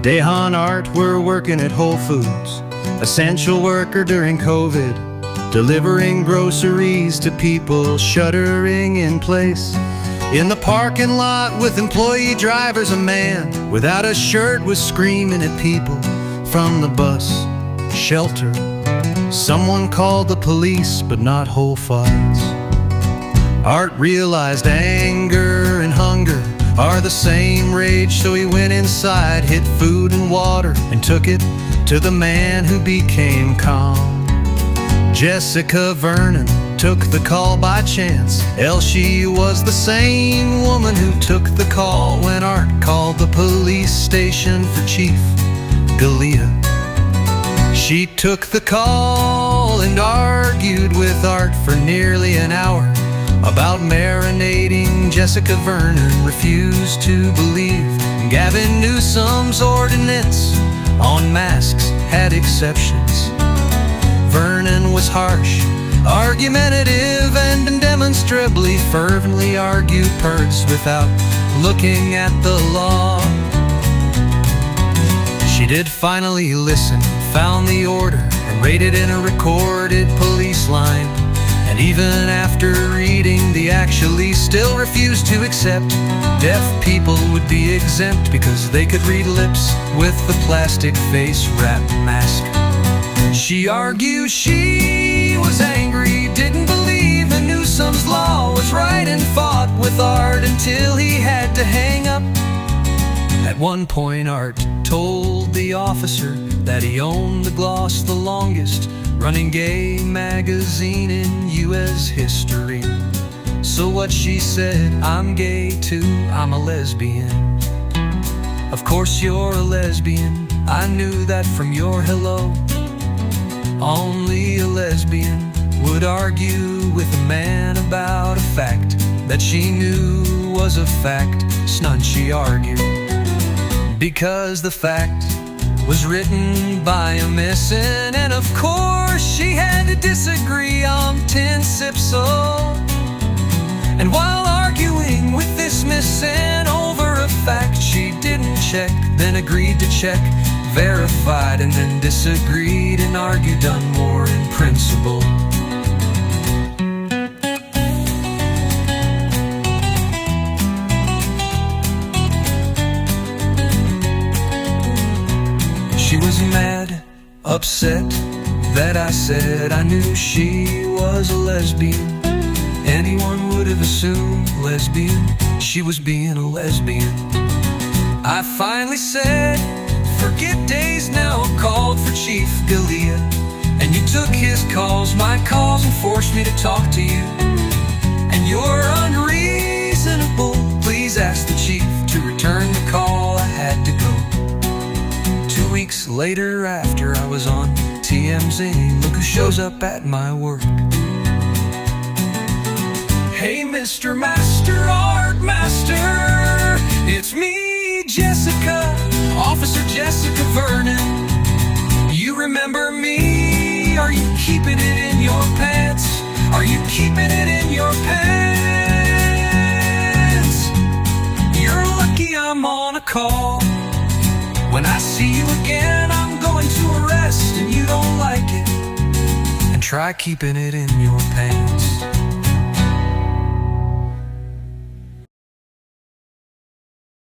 Dehan Art were working at Whole Foods, essential worker during COVID, delivering groceries to people shuttering in place. In the parking lot with employee drivers, a man without a shirt was screaming at people from the bus shelter. Someone called the police, but not Whole Foods. Art realized anger and hunger are the same rage, so he went inside, hit food and water, and took it to the man who became calm. Jessica Vernon took the call by chance, else she was the same woman who took the call when Art called the police station for Chief Galea. She took the call and argued with Art for nearly an hour about marinating. Jessica Vernon refused to believe Gavin Newsom's ordinance on masks had exceptions. Vernon was harsh, argumentative, and demonstrably fervently argued perks without looking at the law. She did finally listen, found the order, and read it in a recorded police line. And even after reading the actually still refused to accept deaf people would be exempt because they could read lips with the plastic face wrap mask. She argued she was angry, didn't believe that Newsom's law was right, and fought with Art until he had to hang up. At one point Art told the officer that he owned the Gloss, the longest running gay magazine in U.S. history. So what she said, I'm gay too, I'm a lesbian. Of course you're a lesbian, I knew that from your hello. Only a lesbian would argue with a man about a fact that she knew was a fact. Stunt, she argued, because the fact was written by a missin', and of course she had to disagree on 10 sips. So, and while arguing with this missin' over a fact she didn't check, then agreed to check, verified, and then disagreed and argued on more in principle. She was mad, upset that I said I knew she was a lesbian. Anyone would have assumed lesbian, she was being a lesbian. I finally said, forget days now, called for Chief Galea, and you took his calls, my calls, and forced me to talk to you. And you're unreasonable, please ask the chief to return the call, I had to go. 2 weeks later, after I was on TMZ, look who shows up at my work. Hey Mr. Master, Art Master, it's me, Jessica, Officer Jessica Vernon. You remember me? Are you keeping it in your pants? Are you keeping it in your pants? You're lucky I'm on a call. When I see you again, I'm going to arrest, and you don't like it, and try keeping it in your pants.